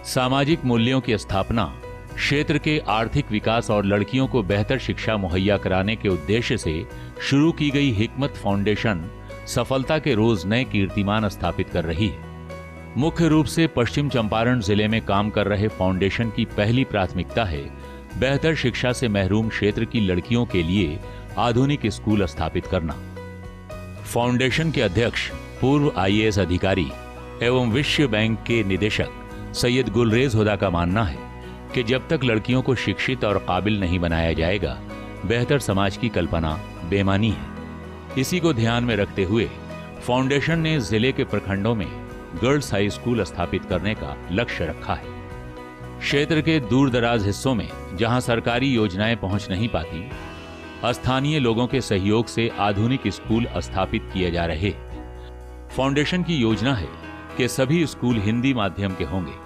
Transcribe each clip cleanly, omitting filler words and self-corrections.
सामाजिक मूल्यों की स्थापना, क्षेत्र के आर्थिक विकास और लड़कियों को बेहतर शिक्षा मुहैया कराने के उद्देश्य से शुरू की गई हिकमत फाउंडेशन सफलता के रोज नए कीर्तिमान स्थापित कर रही है। मुख्य रूप से पश्चिम चंपारण जिले में काम कर रहे फाउंडेशन की पहली प्राथमिकता है बेहतर शिक्षा से महरूम क्षेत्र की लड़कियों के लिए आधुनिक स्कूल स्थापित करना। फाउंडेशन के अध्यक्ष, पूर्व आईएएस अधिकारी एवं विश्व बैंक के निदेशक सैयद गुलरेज हुदा का मानना है कि जब तक लड़कियों को शिक्षित और काबिल नहीं बनाया जाएगा, बेहतर समाज की कल्पना बेमानी है। इसी को ध्यान में रखते हुए फाउंडेशन ने जिले के प्रखंडों में गर्ल्स हाई स्कूल स्थापित करने का लक्ष्य रखा है। क्षेत्र के दूर दराज हिस्सों में जहां सरकारी योजनाएं पहुंच नहीं पाती, स्थानीय लोगों के सहयोग से आधुनिक स्कूल स्थापित किए जा रहे। फाउंडेशन की योजना है कि सभी स्कूल हिंदी माध्यम के होंगे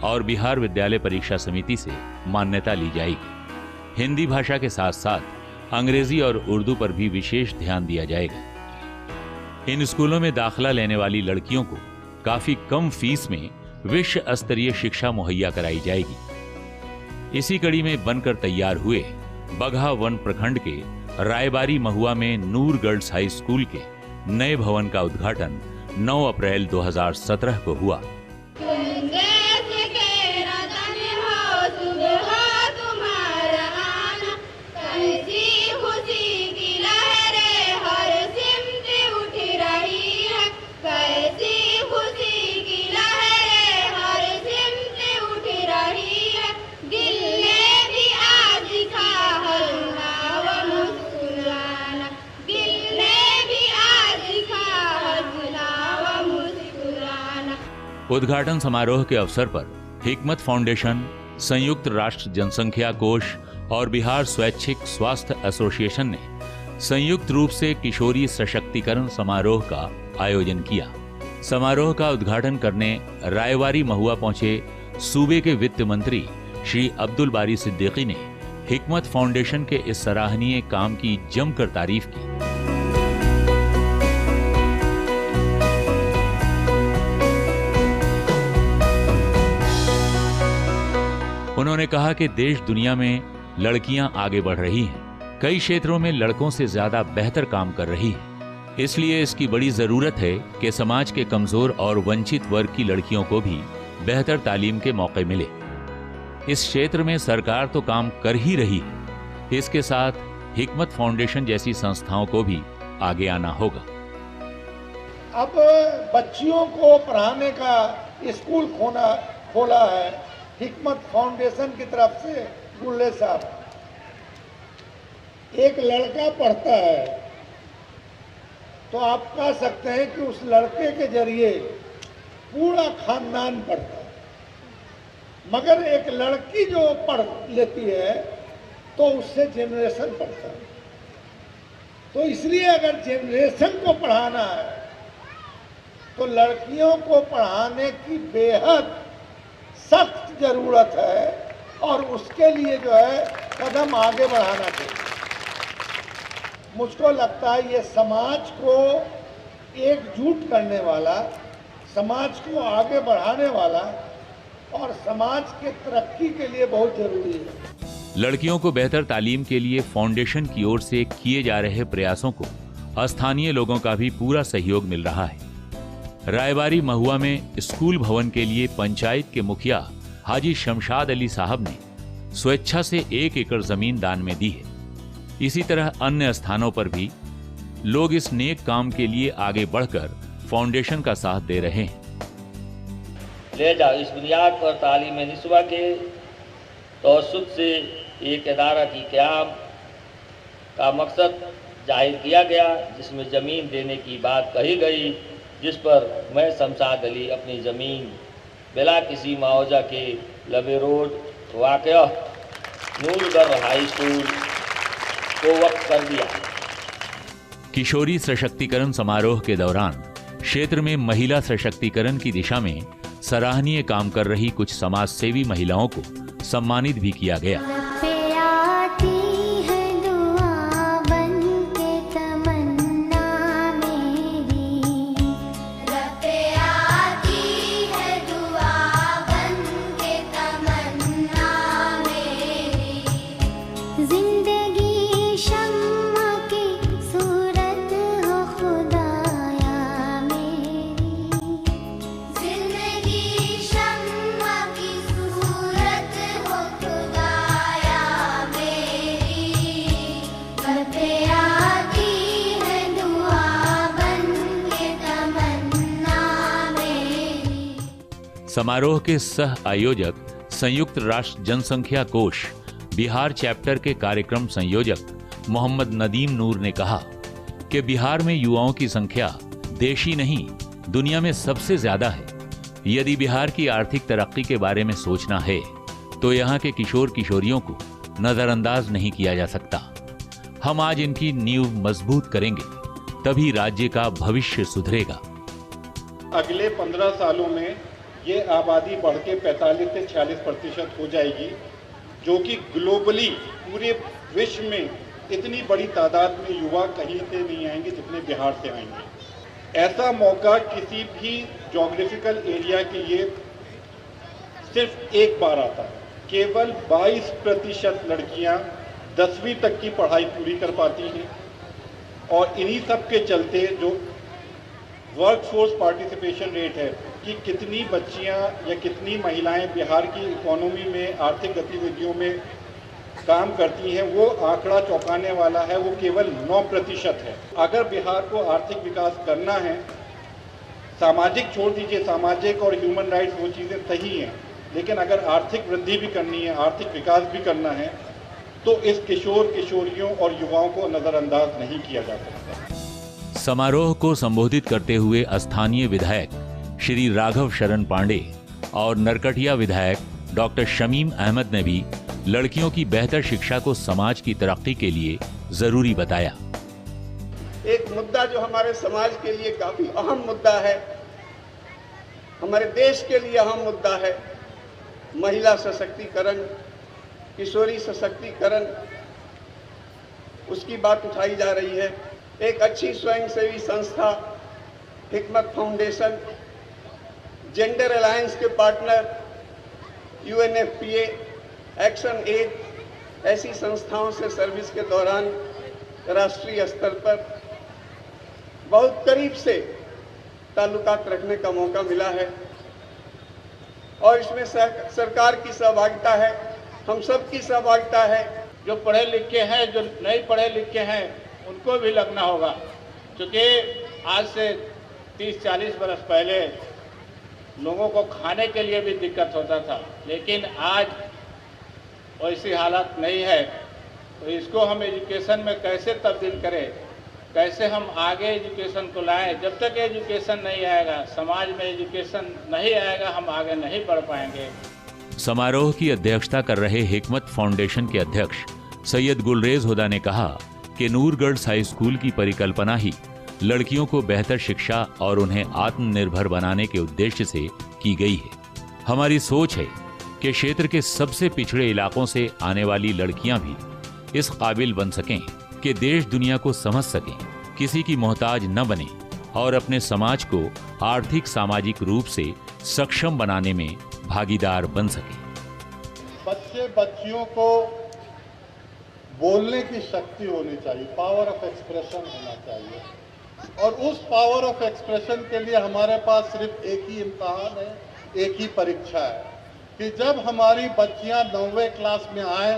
और बिहार विद्यालय परीक्षा समिति से मान्यता ली जाएगी। हिंदी भाषा के साथ साथ अंग्रेजी और उर्दू पर भी विशेष ध्यान दिया जाएगा। इन स्कूलों में दाखिला लेने वाली लड़कियों को काफी कम फीस में विश्व स्तरीय शिक्षा मुहैया कराई जाएगी। इसी कड़ी में बनकर तैयार हुए बगहा वन प्रखंड के रायबारी महुआ में नूर गर्ल्स हाई स्कूल के नए भवन का उद्घाटन 9 अप्रैल 2017 को हुआ। उद्घाटन समारोह के अवसर पर हिकमत फाउंडेशन, संयुक्त राष्ट्र जनसंख्या कोष और बिहार स्वैच्छिक स्वास्थ्य एसोसिएशन ने संयुक्त रूप से किशोरी सशक्तिकरण समारोह का आयोजन किया। समारोह का उद्घाटन करने रायवारी महुआ पहुंचे सूबे के वित्त मंत्री श्री अब्दुल बारी सिद्दीकी ने हिकमत फाउंडेशन के इस सराहनीय काम की जमकर तारीफ की। उन्होंने कहा कि देश दुनिया में लड़कियां आगे बढ़ रही हैं, कई क्षेत्रों में लड़कों से ज्यादा बेहतर काम कर रही हैं। इसलिए इसकी बड़ी जरूरत है कि समाज के कमजोर और वंचित वर्ग की लड़कियों को भी बेहतर तालीम के मौके मिले। इस क्षेत्र में सरकार तो काम कर ही रही है, इसके साथ हिकमत फाउंडेशन जैसी संस्थाओं को भी आगे आना होगा। अब बच्चियों को पढ़ाने का स्कूल खोला है हिकमत फाउंडेशन की तरफ से। गुल्ले साहब, एक लड़का पढ़ता है तो आप कह सकते हैं कि उस लड़के के जरिए पूरा खानदान पढ़ता है, मगर एक लड़की जो पढ़ लेती है तो उससे जेनरेशन पढ़ता है। तो इसलिए अगर जेनरेशन को पढ़ाना है तो लड़कियों को पढ़ाने की बेहद सख्त जरूरत है और उसके लिए जो है कदम आगे बढ़ाना चाहिए। मुझको लगता है ये समाज को एकजुट करने वाला, समाज को आगे बढ़ाने वाला और समाज के तरक्की के लिए बहुत जरूरी है। लड़कियों को बेहतर तालीम के लिए फाउंडेशन की ओर से किए जा रहे प्रयासों को स्थानीय लोगों का भी पूरा सहयोग मिल रहा है। रायबारी महुआ में स्कूल भवन के लिए पंचायत के मुखिया हाजी शमशाद अली साहब ने स्वेच्छा से 1 एकड़ जमीन दान में दी है। इसी तरह अन्य स्थानों पर भी लोग इस नेक काम के लिए आगे बढ़कर फाउंडेशन का साथ दे रहे हैं। ले जाओ इस बुनियाद पर तालीम निस्वा के तवस्सुत से एक इदारा की क़याम का मकसद जाहिर किया गया, जिसमें ज़मीन देने की बात कही गई, जिस पर मैं शमशाद अली अपनी ज़मीन बिला किसी मुआवजा के लबे रोड वाक़या नूरगढ़ हाई स्कूल को वक्फ कर दिया। किशोरी सशक्तिकरण समारोह के दौरान क्षेत्र में महिला सशक्तिकरण की दिशा में सराहनीय काम कर रही कुछ समाजसेवी महिलाओं को सम्मानित भी किया गया। समारोह के सह आयोजक संयुक्त राष्ट्र जनसंख्या कोष बिहार चैप्टर के कार्यक्रम संयोजक मोहम्मद नदीम नूर ने कहा कि बिहार में युवाओं की संख्या देश ही नहीं दुनिया में सबसे ज्यादा है। यदि बिहार की आर्थिक तरक्की के बारे में सोचना है तो यहाँ के किशोर किशोरियों को नजरअंदाज नहीं किया जा सकता। हम आज इनकी नींव मजबूत करेंगे तभी राज्य का भविष्य सुधरेगा। अगले 15 सालों में ये आबादी बढ़ के 45 से 46% हो जाएगी, जो कि ग्लोबली पूरे विश्व में इतनी बड़ी तादाद में युवा कहीं से नहीं आएंगे जितने बिहार से आएंगे। ऐसा मौका किसी भी ज्योग्राफिकल एरिया के लिए सिर्फ एक बार आता है। केवल 22% लड़कियां 10वीं तक की पढ़ाई पूरी कर पाती हैं और इन्हीं सब के चलते जो वर्कफोर्स पार्टिसिपेशन रेट है कि कितनी बच्चियां या कितनी महिलाएं बिहार की इकोनॉमी में आर्थिक गतिविधियों में काम करती हैं, वो आंकड़ा चौंकाने वाला है। वो केवल 9% है। अगर बिहार को आर्थिक विकास करना है, सामाजिक छोड़ दीजिए, सामाजिक और ह्यूमन राइट्स वो चीज़ें सही हैं, लेकिन अगर आर्थिक वृद्धि भी करनी है, आर्थिक विकास भी करना है, तो इस किशोर किशोरियों और युवाओं को नजरअंदाज नहीं किया जा सकता। समारोह को संबोधित करते हुए स्थानीय विधायक श्री राघव शरण पांडे और नरकटिया विधायक डॉक्टर शमीम अहमद ने भी लड़कियों की बेहतर शिक्षा को समाज की तरक्की के लिए जरूरी बताया। एक मुद्दा जो हमारे समाज के लिए काफी अहम मुद्दा है, हमारे देश के लिए अहम मुद्दा है, महिला सशक्तिकरण, किशोरी सशक्तिकरण, उसकी बात उठाई जा रही है। एक अच्छी स्वयंसेवी संस्था हिकमत फाउंडेशन, जेंडर अलायंस के पार्टनर UNFPA, एक्शन एड, ऐसी संस्थाओं से सर्विस के दौरान राष्ट्रीय स्तर पर बहुत करीब से ताल्लुकात रखने का मौका मिला है और इसमें सरकार की सहभागिता है, हम सब की सहभागिता है। जो पढ़े लिखे हैं, जो नहीं पढ़े लिखे हैं, उनको भी लगना होगा, क्योंकि आज से 30-40 बरस पहले लोगों को खाने के लिए भी दिक्कत होता था, लेकिन आज वैसी हालत नहीं है। तो इसको हम एजुकेशन में कैसे तब्दील करें, कैसे हम आगे एजुकेशन को लाएं। जब तक एजुकेशन नहीं आएगा, समाज में एजुकेशन नहीं आएगा, हम आगे नहीं बढ़ पाएंगे। समारोह की अध्यक्षता कर रहे हिकमत फाउंडेशन के अध्यक्ष सैयद गुलरेज हुदा ने कहा कि नूरगढ़ हाई स्कूल की परिकल्पना ही लड़कियों को बेहतर शिक्षा और उन्हें आत्मनिर्भर बनाने के उद्देश्य से की गई है। हमारी सोच है कि क्षेत्र के सबसे पिछड़े इलाकों से आने वाली लड़कियां भी इस काबिल बन सकें कि देश दुनिया को समझ सकें, किसी की मोहताज न बने और अपने समाज को आर्थिक सामाजिक रूप से सक्षम बनाने में भागीदार बन सके। बच्चे बच्चियों को बोलने की शक्ति होनी चाहिए, पावर ऑफ एक्सप्रेशन होना चाहिए, और उस पावर ऑफ एक्सप्रेशन के लिए हमारे पास सिर्फ एक ही इम्तहान है, एक ही परीक्षा है कि जब हमारी बच्चियां 9वीं क्लास में आए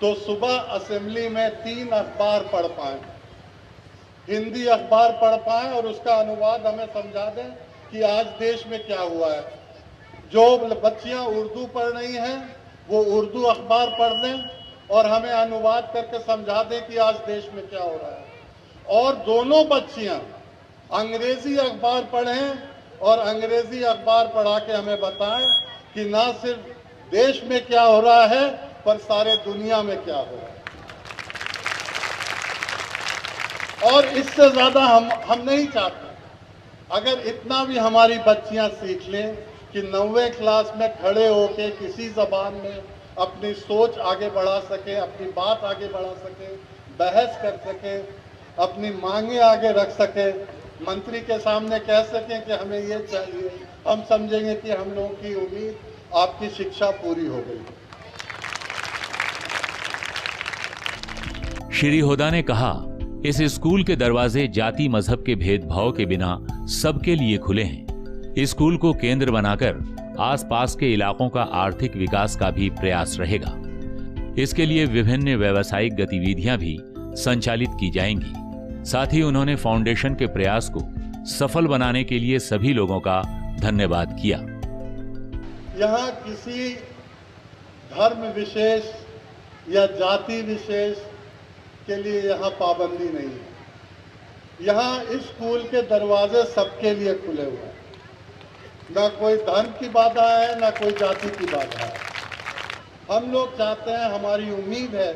तो सुबह असेंबली में 3 अखबार पढ़ पाएं, हिंदी अखबार पढ़ पाएं और उसका अनुवाद हमें समझा दें कि आज देश में क्या हुआ है। जो बच्चियां उर्दू पढ़ रही हैं वो उर्दू अखबार पढ़ लें और हमें अनुवाद करके समझा दें कि आज देश में क्या हो रहा है। और दोनों बच्चियां अंग्रेजी अखबार पढ़ें और अंग्रेजी अखबार पढ़ा के हमें बताएं कि ना सिर्फ देश में क्या हो रहा है पर सारे दुनिया में क्या हो रहा है। और इससे ज्यादा हम नहीं चाहते। अगर इतना भी हमारी बच्चियां सीख लें कि 9वीं क्लास में खड़े होके किसी जबान में अपनी सोच आगे बढ़ा सके, अपनी बात आगे बढ़ा सके, बहस कर सके, अपनी मांगे आगे रख सके, मंत्री के सामने कह सकें कि हमें ये चाहिए, हम समझेंगे कि हम लोगों की उम्मीद आपकी शिक्षा पूरी हो गई। श्री हुदा ने कहा, इस स्कूल के दरवाजे जाति मजहब के भेदभाव के बिना सबके लिए खुले हैं। स्कूल को केंद्र बनाकर आसपास के इलाकों का आर्थिक विकास का भी प्रयास रहेगा। इसके लिए विभिन्न व्यावसायिक गतिविधियां भी संचालित की जाएंगी। साथ ही उन्होंने फाउंडेशन के प्रयास को सफल बनाने के लिए सभी लोगों का धन्यवाद किया। यहाँ किसी धर्म विशेष या जाति विशेष के लिए यहाँ पाबंदी नहीं है। यहाँ इस स्कूल के दरवाजे सबके लिए खुले हुए हैं, ना कोई धर्म की बाधा है ना कोई जाति की बाधा है। हम लोग चाहते हैं, हमारी उम्मीद है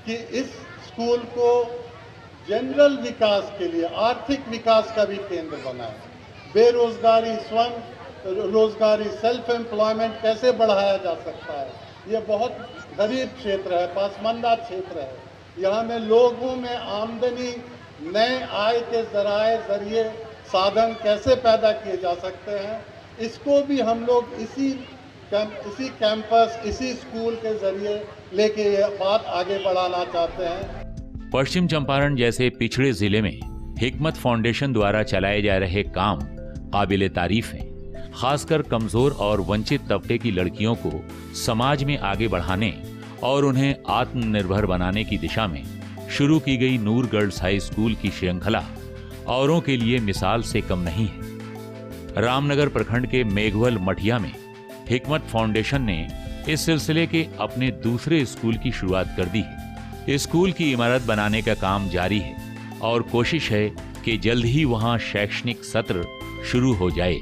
कि इस स्कूल को जनरल विकास के लिए, आर्थिक विकास का भी केंद्र बनाए। बेरोजगारी, स्वयं रोजगारी, सेल्फ एम्प्लॉयमेंट कैसे बढ़ाया जा सकता है। ये बहुत गरीब क्षेत्र है, पासमानदा क्षेत्र है। यहाँ में लोगों में आमदनी, नए आय के जरिए साधन कैसे पैदा किए जा सकते हैं, इसको भी हम लोग इसी कैंपस, इसी स्कूल के जरिए लेके ये बात आगे बढ़ाना चाहते हैं। पश्चिम चंपारण जैसे पिछड़े जिले में हिकमत फाउंडेशन द्वारा चलाए जा रहे काम काबिले तारीफ हैं। खासकर कमजोर और वंचित तबके की लड़कियों को समाज में आगे बढ़ाने और उन्हें आत्मनिर्भर बनाने की दिशा में शुरू की गई नूर गर्ल्स हाई स्कूल की श्रृंखला औरों के लिए मिसाल से कम नहीं है। रामनगर प्रखंड के मेघवल मठिया में हिकमत फाउंडेशन ने इस सिलसिले के अपने दूसरे स्कूल की शुरुआत कर दी है। स्कूल की इमारत बनाने का काम जारी है और कोशिश है कि जल्द ही वहां शैक्षणिक सत्र शुरू हो जाए।